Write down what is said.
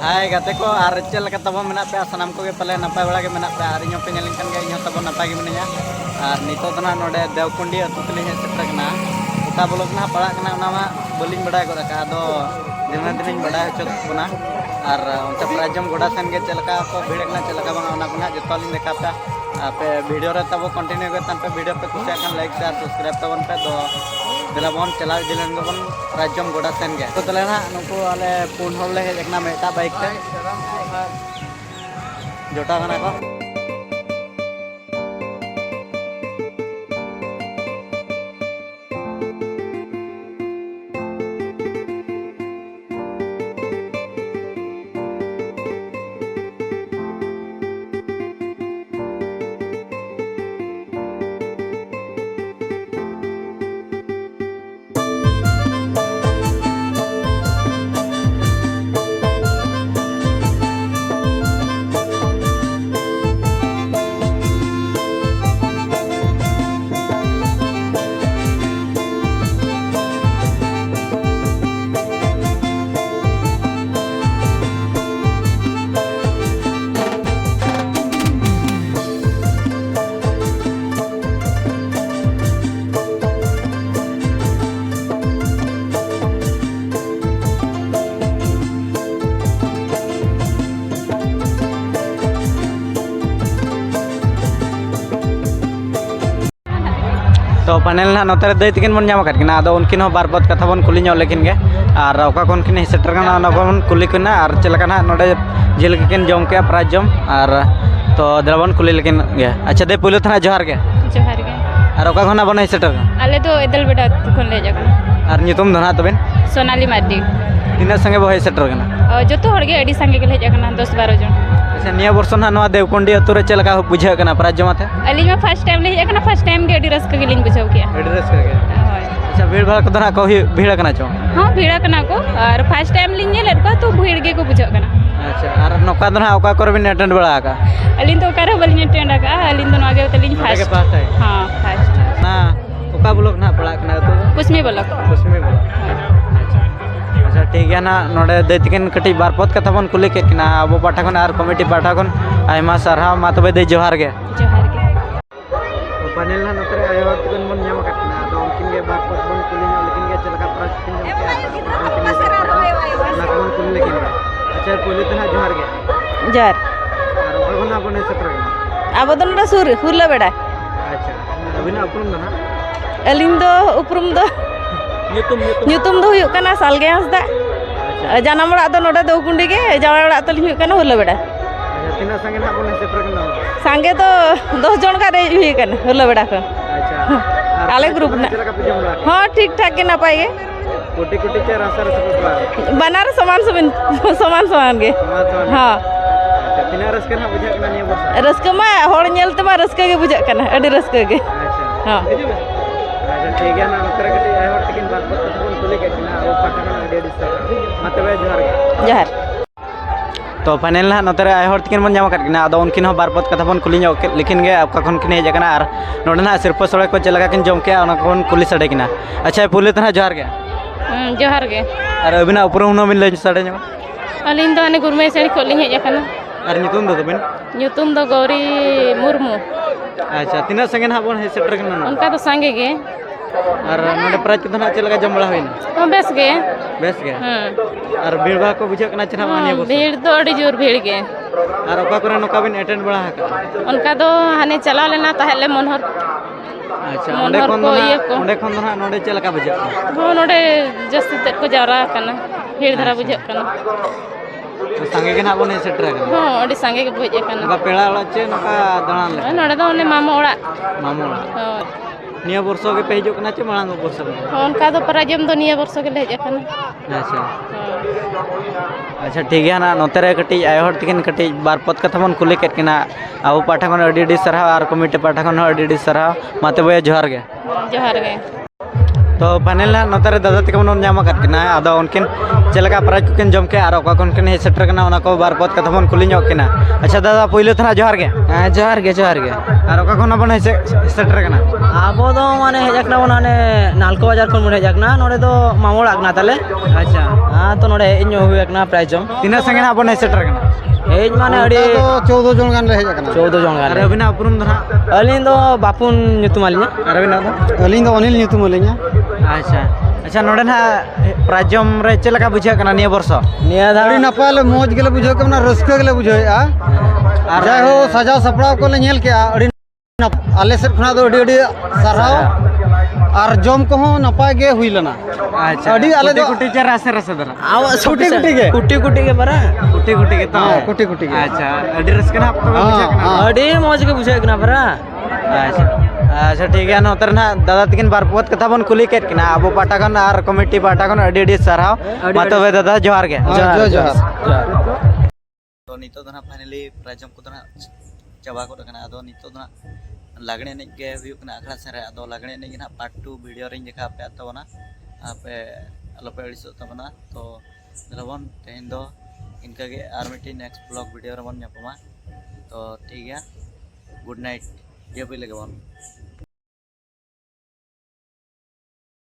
Hai gatek ko ar chel kata bo menak pe sanam ko ge pale napai bala ge menak pe ar inyo pe nyelin kan ge inyo tabo napai ge menanya ar nito tana node Devkundi atu teli he setra kana uka bolok na pala kana nama boling badai ko raka do dinan din badai chot buna ar onta prajam goda sen ge chelaka ko bhide kana chelaka bang ona kuna joto lin dekha pe पे video रे तब continue करतान पे video पे कुछ अकन like share subscribe तबन पे दो दिला बन चला दिलन गबन राज्यम गोडा सेन गे तो तले ना नुको आले पुन होल ले एकना मेटा बाइक ते जोटा गना को तो पैनल ना नोते दै तकिन बन नाम किना आदो उनकिन हो बार बात कथा बन कुली ᱧᱚᱜ लेकिन गे और ओका कोन किन सेटर कना ना बन कुली किना और चलका ना नोडे जेल किन जम के प्राइज जम और तो दलबन कुली लेकिन गे अच्छा दे पुलो थाना जोहार गे और ओका कोना बन सेटर आले तो एदल बेटा कोन ले जाकना और नितुम दना तबेन सोनाली मार्डी तिना संगे बो सेटर कना जतो हड़गे अडी संगे के ले जाकना 10 12 जन अच्छा निया वर्ष ना नवा देवकुंडी अतु रे चलका बुझा कना प्राइज जमाते अली में फर्स्ट टाइम ले जाकना फर्स्ट टाइम के अडी रस के लिंग बुझाव किया एडी रस के अच्छा भीड़ भाड़ कदना को भीड़ कना छो हां भीड़ कना को और फर्स्ट टाइम लिंग ले लड़का तो भीड़ के को बुझाव कना अच्छा और नोका दना ओका कर बिन अटेंड बड़ा का अली तो करे बलिन अटेंड का अली तो आगे तो लिंग फर्स्ट हां फर्स्ट ना ओका ब्लॉक ना पड़ा कना तो कुछ में ब्लॉक अच्छा ठीक है ना नोडे दे तकिन कटी बार पद कथा बन कुली के किना अब पाठा खन आर कमिटी पाठा खन आयमा सरहा मा तबे दे जोहार गे पैनल ना नतरे आयो तकिन बन नाम कटना तो उनकिन गे बार पद बन कुली नो लेकिन गे चलका प्राइस किन ना कोन कुली लेकिन अच्छा पुली तना जोहार गे जार और ओगना बने सत्र अब तो नोडा सुर हुरला बेड़ा अच्छा अबिना उपरुम ना अलिंग दो उपरुम दो ᱧᱩᱛᱩᱢ ᱫᱚ ᱦᱩᱭᱩᱜ ᱠᱟᱱᱟ ᱥᱟᱞᱜᱮ ᱦᱟᱸᱥᱫᱟ ᱡᱟᱱᱟᱢ ᱚᱲᱟᱜ ᱫᱚ ᱱᱚᱰᱮ ᱫᱮᱣᱠᱩᱸᱰᱤ ᱜᱮ ᱡᱟᱶᱟᱭ ᱚᱲᱟᱜ ᱛᱟᱹᱞᱤᱧ ᱦᱩᱭᱩᱜ ᱠᱟᱱᱟ ᱦᱩᱞᱟᱹ ᱵᱮᱲᱟ तिना संगे ना बने सेटर कना ᱥᱟᱸᱜᱮ ᱫᱚ 10 ᱡᱚᱱ ᱜᱟᱱ ᱦᱩᱭ ᱠᱟᱱᱟ ᱦᱩᱞᱟᱹ ᱵᱮᱲᱟ ᱠᱷᱚᱱ अच्छा ᱟᱞᱮ ᱜᱨᱩᱯ ᱨᱮᱱᱟᱜ ᱦᱚᱸ ᱴᱷᱤक ᱴᱷᱟक ᱜᱮ ᱱᱟᱯᱟᱭ ᱜᱮ कोटी कोटी चे रास्ता रे सब ᱵᱟᱱᱟᱨ ᱥᱚᱢᱟᱱ ᱥᱚᱢᱟᱱ ᱜᱮ ᱦᱚᱸ अच्छा तिना रस्के ना बुझा कना निया वर्ष ᱨᱟᱹᱥᱠᱟᱹ ᱢᱟ ᱦᱚᱲ ᱧᱮᱞ ᱛᱮᱢᱟ ᱨᱟᱹᱥᱠᱟᱹ ᱜᱮ ᱵᱩᱡᱷᱟᱹᱜ ᱠᱟᱱᱟ ᱟᱹᱰᱤ ᱨᱟᱹᱥᱠᱟᱹ ᱜᱮ अच्छा ᱦᱚᱸ अच्छा ठीक है ना नतरे कटी आय हर तकिन बात बात बन कुली के किना ओ पाठा कना डेडी सर मतबे जोहार गे जोहार तो फाइनल ना नतरे आय हर तकिन बन नाम किना आदो उनकिन हो बार बात कथा बन कुली ᱧᱚᱜ लेकिन गे आपका खन किन हेज कना और नोडे ना सिरपा सड़े को चलका किन जम के ओना कोन कुली सड़े किना अच्छा पुली तना जोहार गे जोहार गे और अबिना उपरुम नो बिन ले सड़े ᱧᱚᱜ अलिन तो अने गुरमे सेड़ी को लिंग हेज कना और नितुम दो बिन ᱧᱩᱛᱩᱢ ᱫᱚ गौरी मुर्मू अच्छा तिना संगे ना बन हे सेटर कना उनका तो संगे गे और नोडे प्राइज कना चलका जम बड़ा होइना तो बेस गे और भीड़ भाड़ को बुझा कना चना मानिया बस भीड़ तो अड़ी जोर भीड़ गे और ओका करे नोका बिन अटेंड बड़ा का उनका तो हाने चला लेना तहले मनोहर अच्छा मनोहर को ये को ओंडे खन ना नोडे चलका बुझा हो नोडे जस्ती तक को जावरा कना भीड़ धरा बुझा कना तो संगे के ना बने सेटर कना हो अड़ी संगे के बुझा कना नोका पेड़ा वाला चे नोका दणान ले नोडे तो ने मामा ओड़ा मामू हो निया वर्षो के पे हिजो कना चे मांग वर्षो उनका तो पराजम तो निया वर्ष के ले जाकना अच्छा अच्छा ठीक है ना नोतरे कटी आय हर तकिन कटी बार पद कथा बन कुली के किना अब पाठा खन अडी सरहा और कमिटी पाठा खन अडी सरहा माते बय जोहार गे जोहार गे तो फाइनल ना नोतरे दादा तक मन नाम करना आदो उनकिन चलका प्राइज को जम के और अका उनकिन हे सेटर करना उना को बार पद कथा बन कुली ᱧᱚᱜ किना अच्छा दादा पहले थाना जोहार गे जोहार गे और अका कोन बन हे सेटर करना आबो दो माने हेजकना माने नालको बाजार खन मन हेजकना नोडे दो मामोड़ आगना ताले अच्छा हां तो नोडे इन्यो हुयकना प्राइज जम तीना संगे बन हे सेटर करना हेज माने अड़ी 14 जन गान रहे जकना 14 जन और गाले अबिना उपरुम दना अलिन दो बापुन nyutum alinya और अबिना दो अलिंग दो अनिल nyutum अलिnya अच्छा अच्छा नोडे ना प्राइज जम रे चलका बुझा करना निया वर्ष निया दा अड़ी नपाय ले मौज गेले बुझो के ना रस्का गेले बुझोया और जाय हो सजाव सपड़ाव को ले नेल के अड़ी आले सेट खना दो अड़ी सरहाव और जम को हो नपाय गे हुई लना अच्छा अड़ी आले दो कुटी चर रासे रासे दरा आव कुटी के कुटी के बरा कुटी के तो हां कुटी के अच्छा अडी रस करना आपको बुझा करना अड़ी मौज के बुझेकना बरा अच्छा अच्छा ठीक है नोतर ना दादा तकिन बार पद कथा बन कुली केट किना अबो पाटा कन आर कमिटी पाटा कन अडी अडी सरहाव मा तबे दादा जोहार गे जोहार तो नितो दना फाइनली प्राइजम को दना चाबा को दना अदो नितो दना लागणे ने गे हुयु कना अखड़ा सरे अदो लागणे ने ना पार्ट 2 वीडियो रे देखा पे तबना आपे अलपे अड़िसो तबना तो रवन तेन दो इनका गे आर मिटी नेक्स्ट ब्लॉग वीडियो रवन ᱧᱟᱯᱟᱢᱟ तो ठीक है गुड नाइट ये भी लगे